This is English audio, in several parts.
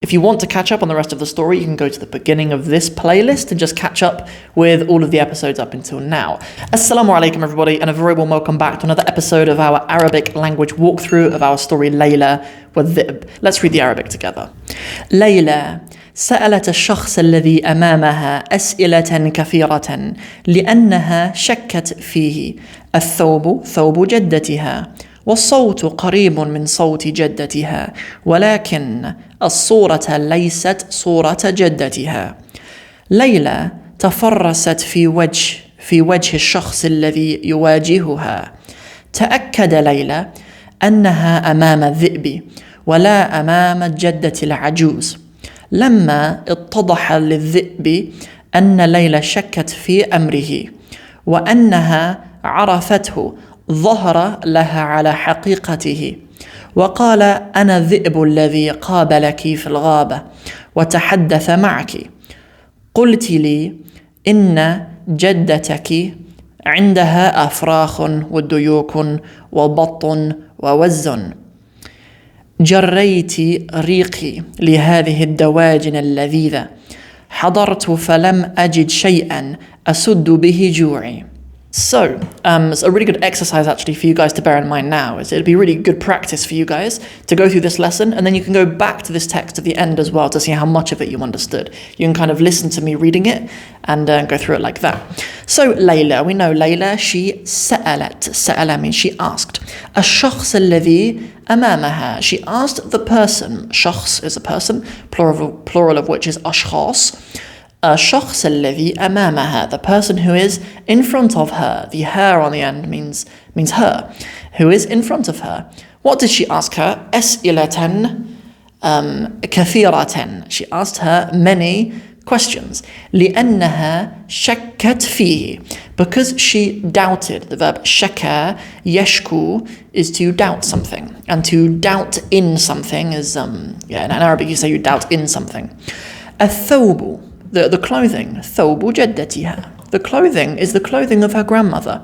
If you want to catch up on the rest of the story, you can go to the beginning of this playlist and just catch up with all of the episodes up until now. Assalamu alaikum everybody, and a very warm welcome back to another episode of our Arabic language walkthrough of our story Layla والذئب. Let's read the Arabic together. Layla سألت الشخص الذي أمامها أسئلة كثيرة لأنها شكت فيه. الثوب ثوب جدتها، والصوت قريب من صوت جدتها، ولكن الصورة ليست صورة جدتها. ليلى تفرست في وجه الشخص الذي يواجهها. تأكد ليلى أنها أمام الذئب ولا أمام الجدة العجوز. لما اتضح للذئب أن ليلى شكت في أمره وأنها عرفته، ظهر لها على حقيقته وقال: أنا الذئب الذي قابلك في الغابة وتحدث معك. قلت لي إن جدتك عندها أفراخ وديوك وبط ووز. جريت ريقي لهذه الدواجن اللذيذة. حضرت فلم أجد شيئا أسد به جوعي. So, it's a really good exercise actually for you guys to bear in mind now. It'd be really good practice for you guys to go through this lesson, and then you can go back to this text at the end as well to see how much of it you understood. You can kind of listen to me reading it and go through it like that. So, Layla, we know Layla, she سألت means she asked. الشخص الذي أمامها, she asked the person. شخص is a person, plural of which is أشخاص. الشخص الذي أمامها, the person who is in front of her. The her on the end means her, who is in front of her. What did she ask her? أسئلة كثيرة. She asked her many questions. لأنها شكت فيه, because she doubted. The verb شكا يشكو is to doubt something, and to doubt in something is in Arabic you say you doubt in something. الثوب, the clothing, ثوب جدتها. The clothing is the clothing of her grandmother.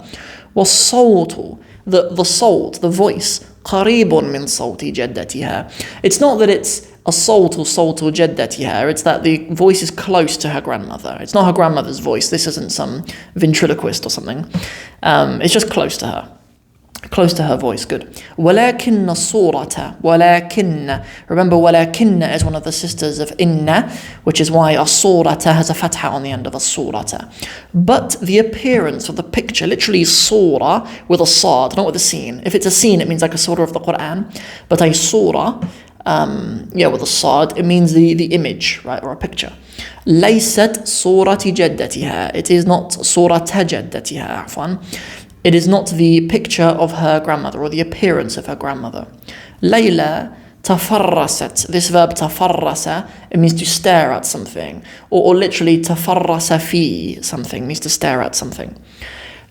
والصوت, the salt, the voice, قريب من صوت جدتها. It's not that it's a صوت جدتها, it's that the voice is close to her grandmother. It's not her grandmother's voice. This isn't some ventriloquist or something. It's just close to her. Close to her voice, good. ولكن الصورة, ولكن. Remember, ولكن is one of the sisters of inna, which is why الصورة has a fatha on the end of الصورة. But the appearance of the picture, literally صورة with a sad, not with a scene. If it's a scene, it means like a surah of the Quran. But a surah, with a sad, it means the image, right, or a picture. ليست صورة جدتها. It is not صورة جدتها, عفوا. It is not the picture of her grandmother or the appearance of her grandmother. Layla تفرست. This verb تفرس, it means to stare at something. Or literally تفرس في something, means to stare at something.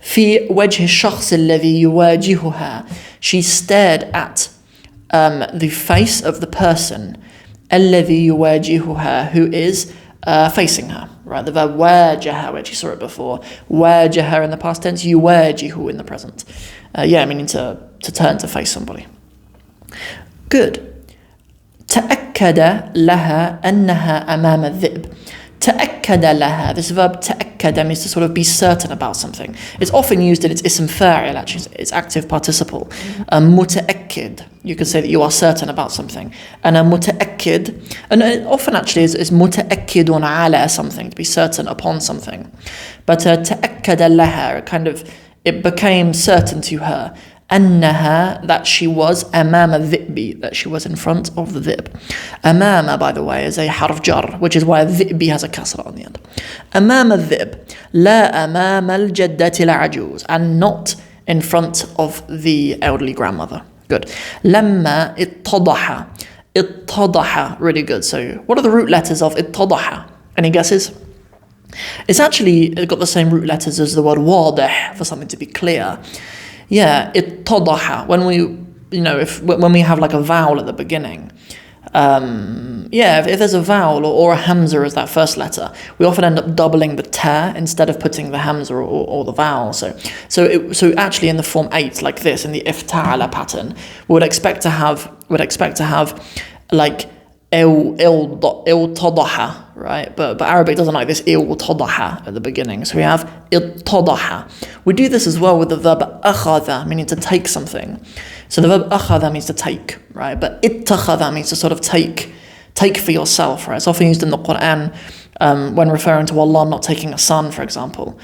في وجه الشخص الذي يواجهها. She stared at the face of the person الذي يواجهها, who is facing her. Right, the verb واجه, which you saw it before. واجه in the past tense, يواجه in the present. Meaning to turn to face somebody. Good. تأكد لها أنها أمام الذئب. تأكد لها. This verb تأكد means to sort of be certain about something. It's often used in its اسم فاعل, actually, its active participle. متأكد. You can say that you are certain about something. And a متأكد, and it often actually is متأكد على something, to be certain upon something. But تأكد لها, it became certain to her. أنها, that she was أمام الذئب, that she was in front of the ذئب. أمام, by the way, is a حرف جر, which is why الذئب has a kasra on the end. أمام الذئب, لا أمام الجدة العجوز, and not in front of the elderly grandmother. Good. لما اتضح. اتضح, really good. So, what are the root letters of اتضح? Any guesses? It's actually got the same root letters as the word واضح, for something to be clear. Yeah, اتضح. When we have like a vowel at the beginning, if there's a vowel or a hamza as that first letter, we often end up doubling the ta instead of putting the hamza or the vowel. So actually in the form 8, like this, in the ifta'ala pattern, we would expect to have like iltadaha, right? But Arabic doesn't like this iltadaha at the beginning. So we have ittadaha. We do this as well with the verb akhadha, meaning to take something. So the verb akhadha means to take, right? But ittakhadha means to sort of take for yourself, right? It's often used in the Quran when referring to Allah not taking a son, for example.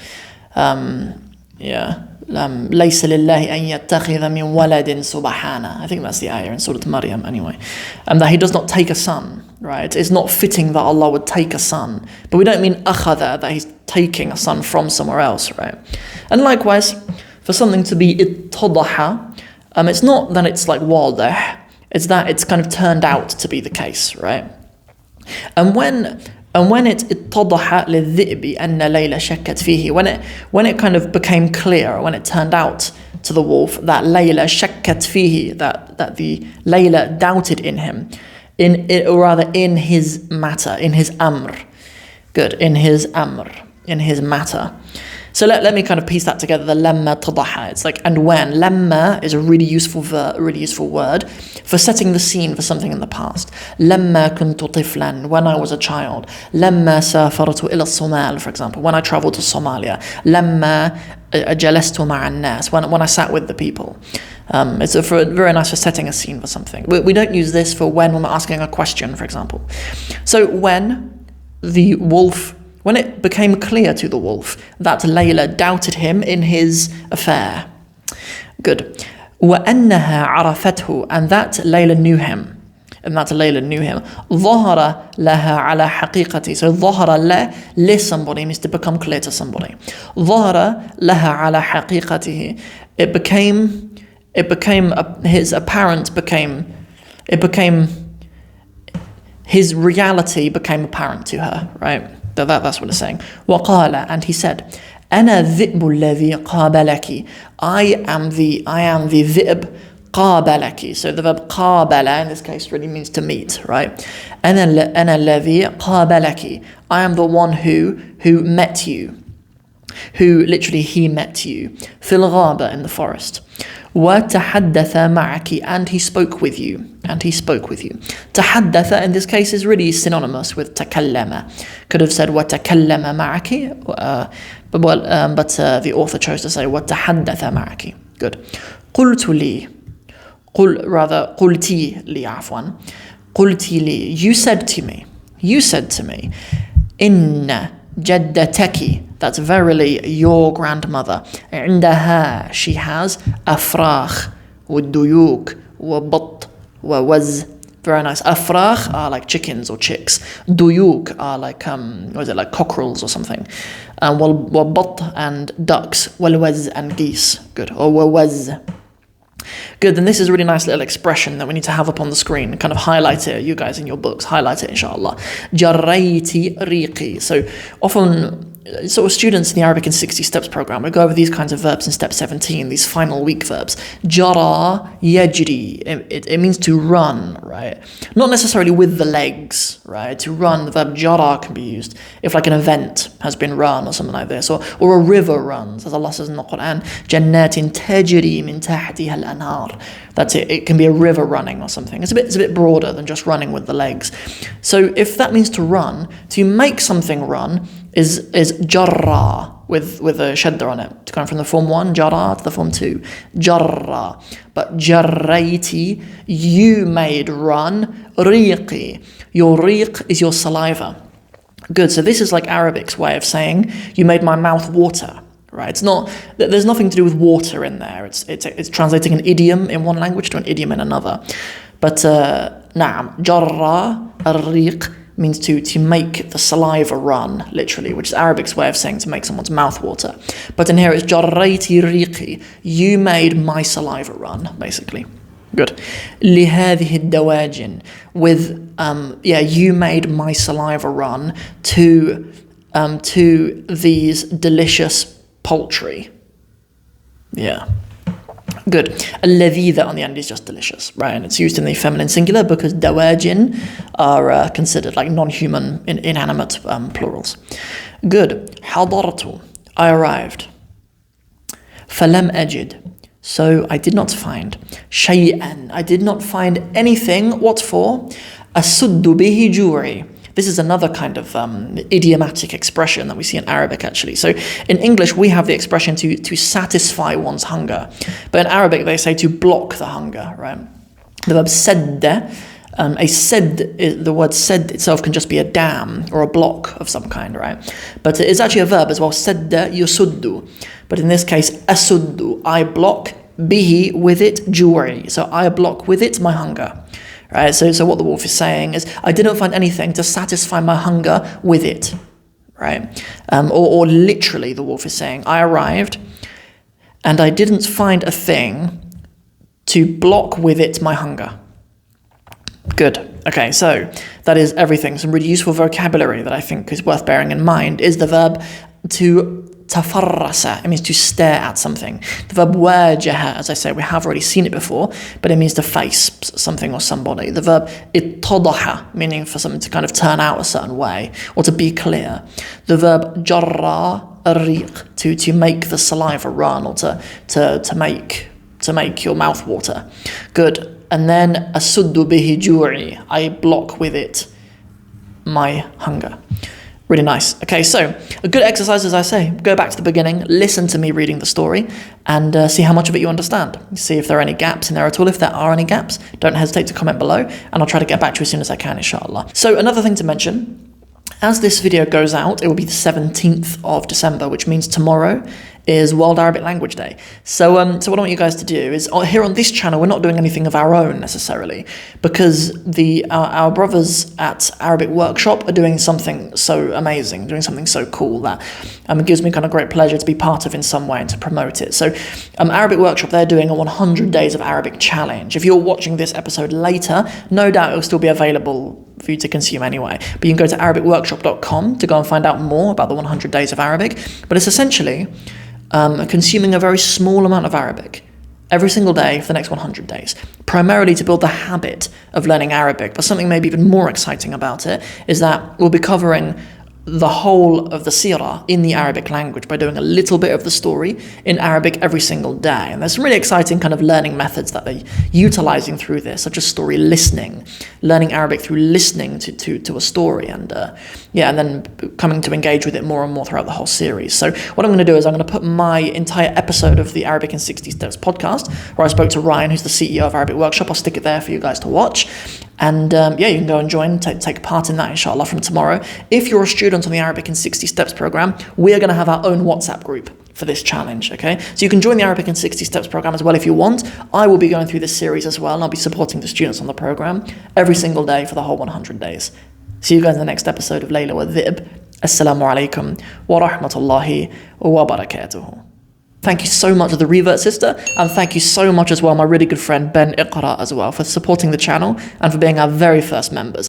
ليس لله أن يتخذ من ولد سبحانه. I think that's the ayah in Surah Maryam anyway. That he does not take a son, right? It's not fitting that Allah would take a son. But we don't mean akhadha, that he's taking a son from somewhere else, right? And likewise, for something to be ittadaha, it's not that it's like wadih, it's that it's kind of turned out to be the case, right? And when it اتضح للذئب أن ليلى شكت فيه, when it kind of became clear, when it turned out to the wolf that Layla شكت فيه, that the Layla doubted in him, in his matter, in his amr. Good, in his matter. So let me kind of piece that together. The lamma tadaha. It's like, and when. Lamma is a really useful word for setting the scene for something in the past. Lamma kuntu tiflan, when I was a child. Lamma safartu ila Somal, for example, when I traveled to Somalia. Lamma jalastu ma'an nas, when I sat with the people. It's very nice for setting a scene for something. We don't use this for when we're asking a question, for example. So when it became clear to the wolf that Layla doubted him in his affair. Good. وَأَنَّهَا عَرَفَتْهُ, and that Layla knew him. ظَهَرَ لَهَا عَلَى حَقِيقَتِهِ. So ظَهَرَ le somebody means to become clear to somebody. ظَهَرَ لَهَا عَلى حَقِيقَتِهِ. His reality became apparent to her, right? That's what it's saying. وَقَالَ, and he said, أَنَا الذِّئْبُ الَّذِي قَابَلَكِ. I am the ذئب قَابَلَكِ. So the verb قَابَلَ in this case really means to meet, right? أَنَا الَّذِي قَابَلَكِ. I am the one who met you. Who literally he met you. فِي الْغَابَ, in the forest. وَتَحَدَّثَ مَعَكِ, and he spoke with you. تحدث in this case is really synonymous with تكلم. Could have said وَتَكَلَّمَ مَعَكِ, but the author chose to say وَتَحَدَّث مَعَكِ. Good. قُلْتِ لِي, you said to me, إِنَّ جَدَّتَكِ, that's verily your grandmother, عندها, she has أفراخ والديوك وبط ووز. Very nice. Afrach are like chickens or chicks. Duyuk are like like cockerels or something. Wabat and ducks. Walwaz and geese. Good. Or wawaz. Good, then this is a really nice little expression that we need to have up on the screen. Kind of highlight it, you guys in your books, highlight it inshallah. Jarrayti riqi. So often, sort of students in the Arabic in 60 Steps program, we go over these kinds of verbs in step 17, these final week verbs. Jara yajri, it means to run, right? Not necessarily with the legs, right? To run, the verb jara can be used if like an event has been run or something like this, or a river runs, as Allah says in the Quran, Jannatin tajri min tahtiha al-anhar. That's it. It can be a river running or something. It's a bit broader than just running with the legs. So if that means to run, to make something run is jarra with a shadda on it. To come from the form 1, jarra, to the form 2, jarra. But jarrayti, you made run, riqi. Your riq is your saliva. Good, so this is like Arabic's way of saying, you made my mouth water. Right, it's not. There's nothing to do with water in there. It's translating an idiom in one language to an idiom in another. But na'am, jarra ar-riq means to make the saliva run, literally, which is Arabic's way of saying to make someone's mouth water. But in here it's jarrayti riqi, you made my saliva run, basically. Good. لهذه الدواجن, with you made my saliva run to these delicious poultry. Yeah. Good. Al-ladhidha on the end is just delicious, right? And it's used in the feminine singular because dawajin are considered like non-human, inanimate plurals. Good. Hadartu, I arrived. Falam ajid, so I did not find. Shay'an, I did not find anything. What for? أسد به جوعي. This is another kind of idiomatic expression that we see in Arabic, actually. So in English, we have the expression to satisfy one's hunger. But in Arabic, they say to block the hunger, right? The verb sadda, the word said itself can just be a dam or a block of some kind, right? But it is actually a verb as well, sadda yusuddu. But in this case, asuddu, I block, bihi, with it, ju'i. So I block with it my hunger. Right, so what the wolf is saying is, I didn't find anything to satisfy my hunger with it, right? Or literally, the wolf is saying, I arrived and I didn't find a thing to block with it my hunger. Good. Okay, so that is everything. Some really useful vocabulary that I think is worth bearing in mind is the verb to tafarrasa. It means to stare at something. The verb wajaha, as I say, we have already seen it before, but it means to face something or somebody. The verb ittadaha, meaning for something to kind of turn out a certain way or to be clear. The verb jarra ariq, to make the saliva run or to make your mouth water. Good. And then asuddu bihi ju'i, I block with it my hunger. Really nice. Okay, so a good exercise, as I say, go back to the beginning, listen to me reading the story, and see how much of it you understand. See if there are any gaps in there at all. If there are any gaps, don't hesitate to comment below, and I'll try to get back to you as soon as I can, inshallah. So another thing to mention, as this video goes out, it will be the 17th of December, which means tomorrow is World Arabic Language Day. So what I want you guys to do is, here on this channel, we're not doing anything of our own necessarily, because our brothers at Arabic Workshop are doing something so amazing, doing something so cool that it gives me kind of great pleasure to be part of in some way and to promote it. So Arabic Workshop, they're doing a 100 Days of Arabic challenge. If you're watching this episode later, no doubt it'll still be available for you to consume anyway. But you can go to arabicworkshop.com to go and find out more about the 100 Days of Arabic. But it's essentially consuming a very small amount of Arabic every single day for the next 100 days, primarily to build the habit of learning Arabic. But something maybe even more exciting about it is that we'll be covering the whole of the seerah in the Arabic language by doing a little bit of the story in Arabic every single day. And there's some really exciting kind of learning methods that they're utilizing through this, such as story listening, learning Arabic through listening to a story, and and then coming to engage with it more and more throughout the whole series. So what I'm going to do is I'm going to put my entire episode of the Arabic in 60 Steps podcast, where I spoke to Ryan, who's the CEO of Arabic Workshop. I'll stick it there for you guys to watch. And you can go and join, take part in that, inshallah, from tomorrow. If you're a student on the Arabic in 60 Steps program, we are going to have our own WhatsApp group for this challenge, okay? So you can join the Arabic in 60 Steps program as well if you want. I will be going through this series as well, and I'll be supporting the students on the program every single day for the whole 100 days. See you guys in the next episode of Layla with Dhib. Assalamu alaikum wa rahmatullahi wa barakatuhu. Thank you so much to the Revert Sister, and thank you so much as well, my really good friend Ben Iqra as well, for supporting the channel and for being our very first members.